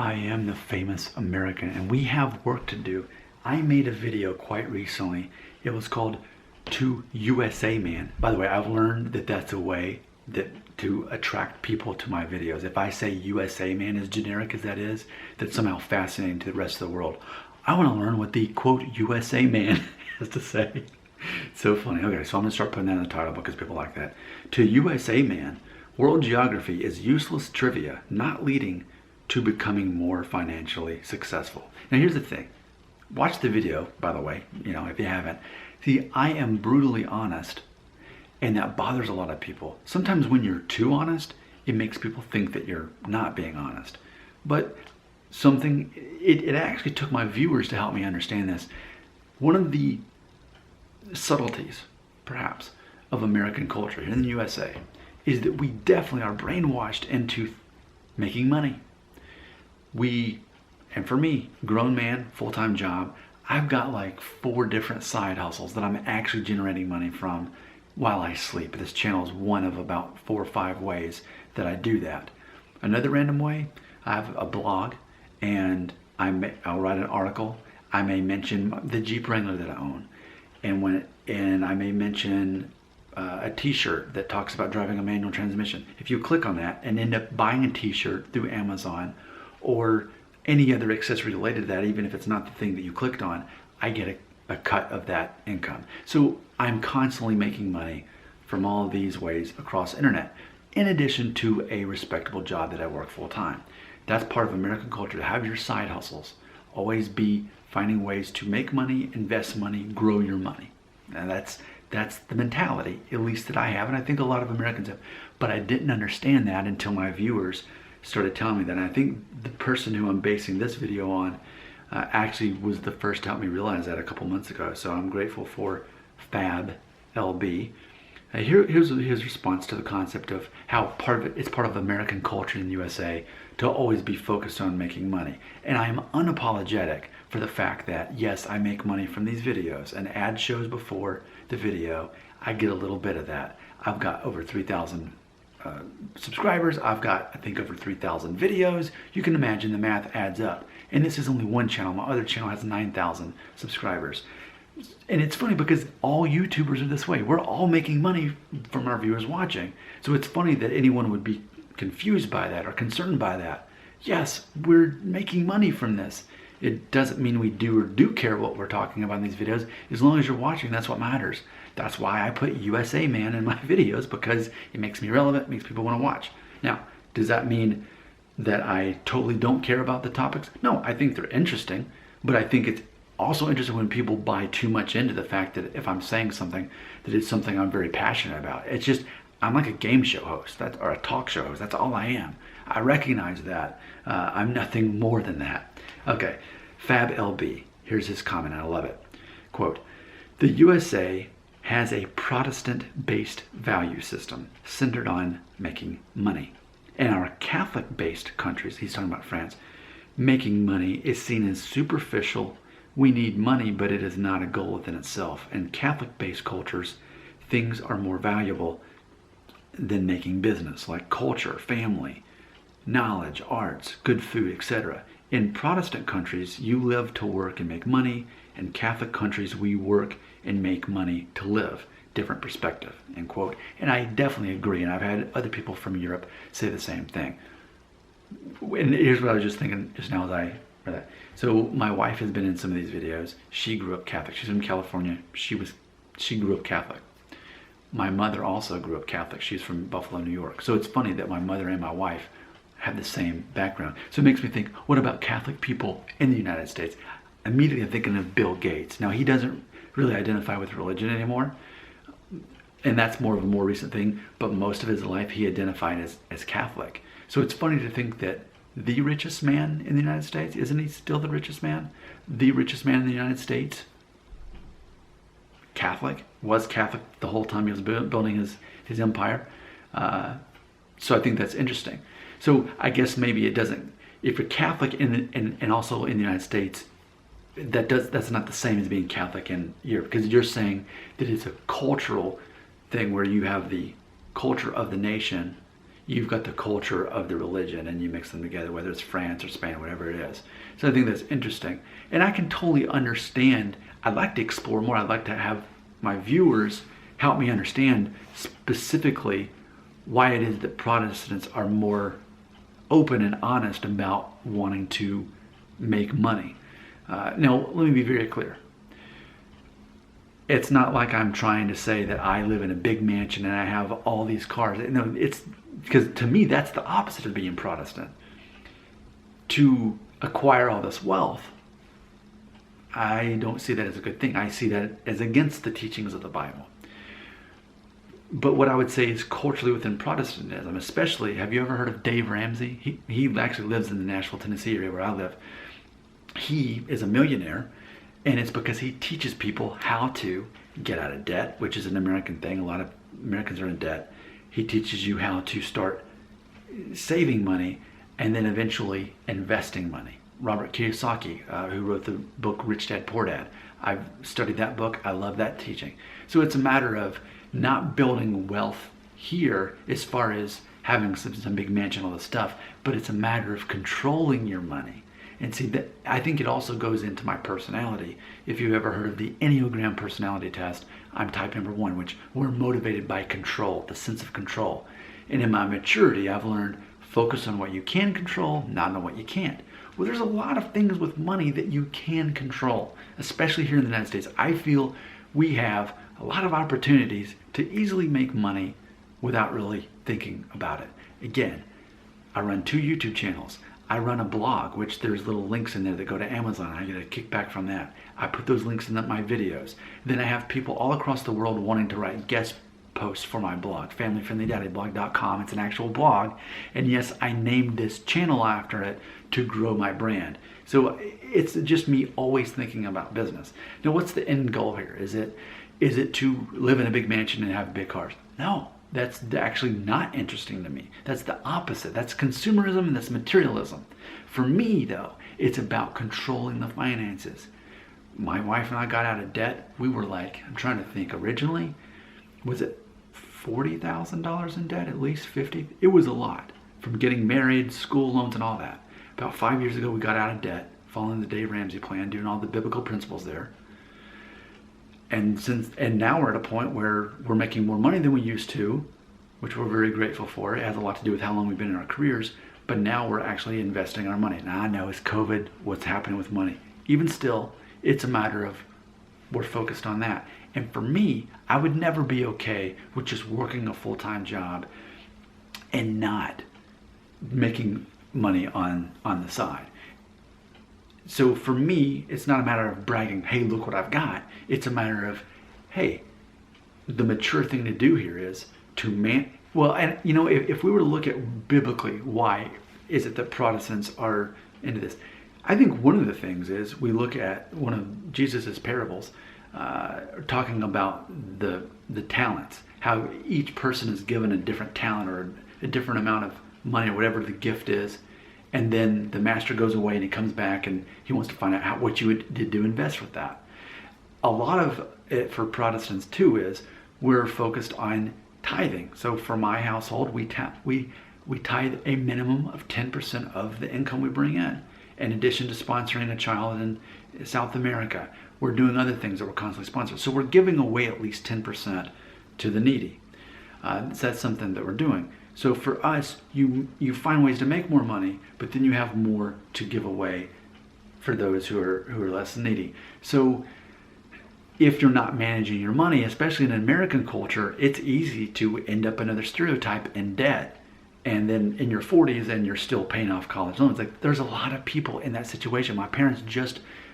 I am the famous American, and we have work to do. I made a video quite recently. It was called To USA Man. By the way, I've learned that that's a way to attract people to my videos. If I say USA Man, as generic as that is, that's somehow fascinating to the rest of the world. I want to learn what the quote USA Man has to say. It's so funny. Okay, so I'm gonna start putting that in the title because people like that. To USA Man, world geography is useless trivia, not leading to becoming more financially successful. Now here's the thing. Watch the video, by the way, if you haven't. See, I am brutally honest, and that bothers a lot of people. Sometimes when you're too honest, it makes people think that you're not being honest. But it actually took my viewers to help me understand this. One of the subtleties, perhaps, of American culture here in the USA is that we definitely are brainwashed into making money. And for me, grown man, full-time job, I've got like 4 different side hustles that I'm actually generating money from while I sleep. This channel is one of about 4 or 5 ways that I do that. Another random way, I have a blog, and I'll write an article. I may mention the Jeep Wrangler that I own, and I may mention a t-shirt that talks about driving a manual transmission. If you click on that and end up buying a t-shirt through Amazon or any other accessory related to that, even if it's not the thing that you clicked on, I get a cut of that income. So I'm constantly making money from all of these ways across the internet, in addition to a respectable job that I work full time. That's part of American culture, to have your side hustles. Always be finding ways to make money, invest money, grow your money. And that's the mentality, at least that I have, and I think a lot of Americans have. But I didn't understand that until my viewers started telling me that. And I think the person who I'm basing this video on actually was the first to help me realize that a couple months ago. So I'm grateful for Fab LB. Here's his response to the concept of how it's part of American culture in the USA to always be focused on making money. And I am unapologetic for the fact that, yes, I make money from these videos. An ad shows before the video, I get a little bit of that. I've got over 3,000 subscribers. I've got, I think, over 3,000 videos. You can imagine the math adds up. And this is only one channel. My other channel has 9,000 subscribers. And it's funny because all YouTubers are this way. We're all making money from our viewers watching. So it's funny that anyone would be confused by that or concerned by that. Yes, we're making money from this. It doesn't mean we do care what we're talking about in these videos. As long as you're watching, that's what matters. That's why I put USA Man in my videos, because it makes me relevant, makes people want to watch. Now, does that mean that I totally don't care about the topics? No, I think they're interesting, but I think it's also interesting when people buy too much into the fact that if I'm saying something, that it's something I'm very passionate about. It's just, I'm like a game show host, or a talk show host. That's all I am. I recognize that. I'm nothing more than that. Okay, Fab LB, here's his comment, and I love it. Quote, "The USA has a Protestant-based value system centered on making money. In our Catholic-based countries," he's talking about France, "making money is seen as superficial. We need money, but it is not a goal within itself. In Catholic-based cultures, things are more valuable than making business, like culture, family, knowledge, arts, good food, etc. In Protestant countries, you live to work and make money. In Catholic countries, we work and make money to live. Different perspective," end quote. And I definitely agree, and I've had other people from Europe say the same thing. And here's what I was just thinking just now as I read that. So my wife has been in some of these videos. She grew up Catholic. She's from California. She grew up Catholic. My mother also grew up Catholic. She's from Buffalo, New York. So it's funny that my mother and my wife have the same background. So it makes me think, what about Catholic people in the United States? Immediately I'm thinking of Bill Gates. Now, he doesn't really identify with religion anymore, and that's more of a more recent thing, but most of his life he identified as Catholic. So it's funny to think that the richest man in the United States, isn't he still the richest man? The richest man in the United States, Catholic, was Catholic the whole time he was building his empire. So I think that's interesting. So I guess maybe it doesn't, if you're Catholic and also in the United States, that's not the same as being Catholic in Europe, because you're saying that it's a cultural thing where you have the culture of the nation you've got the culture of the religion and you mix them together, whether it's France or Spain, whatever it is. So I think that's interesting. And I can totally understand. I'd like to explore more. I'd like to have my viewers help me understand specifically why it is that Protestants are more open and honest about wanting to make money. Now, let me be very clear. It's not like I'm trying to say that I live in a big mansion and I have all these cars. No, it's because to me, that's the opposite of being Protestant. To acquire all this wealth, I don't see that as a good thing. I see that as against the teachings of the Bible. But what I would say is culturally within Protestantism, especially, have you ever heard of Dave Ramsey? He actually lives in the Nashville, Tennessee area where I live. He is a millionaire, and it's because he teaches people how to get out of debt, which is an American thing. A lot of Americans are in debt. He teaches you how to start saving money and then eventually investing money. Robert Kiyosaki, who wrote the book Rich Dad, Poor Dad. I've studied that book. I love that teaching. So it's a matter of not building wealth here as far as having some big mansion, all this stuff, but it's a matter of controlling your money. And see, that I think it also goes into my personality. If you've ever heard of the Enneagram personality test, I'm type number 1, which we're motivated by control, the sense of control. And in my maturity, I've learned focus on what you can control, not on what you can't. Well, there's a lot of things with money that you can control, especially here in the United States. I feel we have a lot of opportunities to easily make money without really thinking about it. Again, I run 2 YouTube channels. I run a blog, which there's little links in there that go to Amazon. I get a kickback from that. I put those links in my videos. Then I have people all across the world wanting to write guest posts for my blog, familyfriendlydaddyblog.com. It's an actual blog. And yes, I named this channel after it to grow my brand. So it's just me always thinking about business. Now, what's the end goal here? Is it to live in a big mansion and have big cars? No. That's actually not interesting to me. That's the opposite. That's consumerism and that's materialism. For me, though, it's about controlling the finances. My wife and I got out of debt. We were like, I'm trying to think, originally, was it $40,000 in debt, at least 50? It was a lot from getting married, school loans and all that. About 5 years ago, we got out of debt, following the Dave Ramsey plan, doing all the biblical principles there. And now we're at a point where we're making more money than we used to, which we're very grateful for. It has a lot to do with how long we've been in our careers, but now we're actually investing our money. Now I know it's COVID, what's happening with money. Even still, it's a matter of we're focused on that. And for me, I would never be okay with just working a full-time job and not making money on the side. So for me, it's not a matter of bragging, hey, look what I've got. It's a matter of, hey, the mature thing to do here is to well, and you know, if we were to look at biblically, why is it that Protestants are into this? I think one of the things is we look at one of Jesus's parables, talking about the talents, how each person is given a different talent or a different amount of money or whatever the gift is. And then the master goes away and he comes back and he wants to find out what you did to invest with that. A lot of it for Protestants too is we're focused on tithing. So for my household, we tithe a minimum of 10% of the income we bring in addition to sponsoring a child in South America. We're doing other things that we're constantly sponsoring. So we're giving away at least 10% to the needy. So that's something that we're doing. So for us, you find ways to make more money, but then you have more to give away for those who are less needy. So if you're not managing your money, especially in American culture, it's easy to end up another stereotype in debt. And then in your 40s and you're still paying off college loans. Like there's a lot of people in that situation. My parents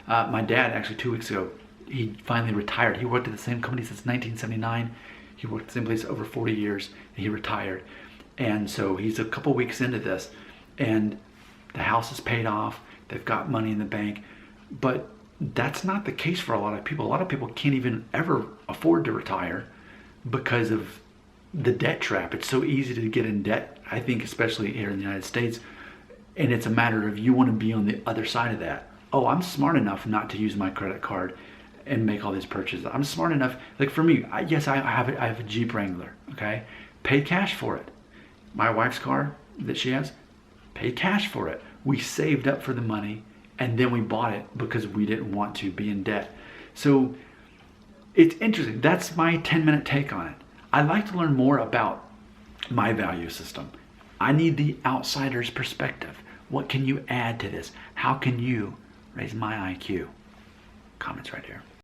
my dad actually 2 weeks ago, he finally retired. He worked at the same company since 1979. He worked at the same place over 40 years and he retired. And so he's a couple weeks into this and the house is paid off. They've got money in the bank, but that's not the case for a lot of people. A lot of people can't even ever afford to retire because of the debt trap. It's so easy to get in debt, I think, especially here in the United States. And it's a matter of you want to be on the other side of that. Oh, I'm smart enough not to use my credit card and make all these purchases. I'm smart enough, like for me, I have a Jeep Wrangler, okay? Paid cash for it. My wife's car that she has, paid cash for it. We saved up for the money and then we bought it because we didn't want to be in debt. So it's interesting. That's my 10-minute take on it. I'd like to learn more about my value system. I need the outsider's perspective. What can you add to this? How can you raise my IQ? Comments right here.